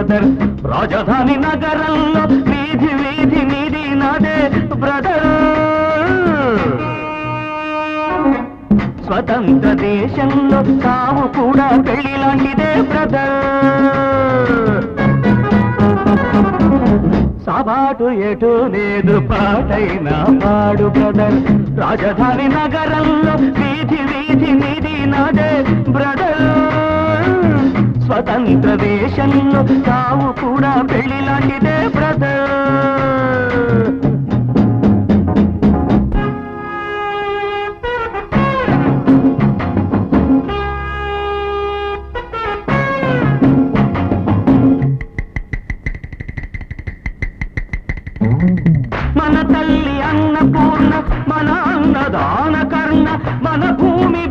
brother రాజధాని నగరంలో వీధి వీధి నీది నాదే బ్రదర్ స్వతంత్ర దేశంలో సావు కూడా పెళ్లి లాంటిదే బ్రదర్ సాబాటు ఎటు లేదు పాటైనా పాడు బ్రదర్ రాజధాని నగరంలో వీధి వీధి నీది నాదే బ్రదర్ స్వతంత్ర దేశంలో సావు కూడా పెళ్లి లాంటిదే బ్రదర్ మన తల్లి అన్నపూర్ణ మన అన్నదాన కర్ణ మన భూమి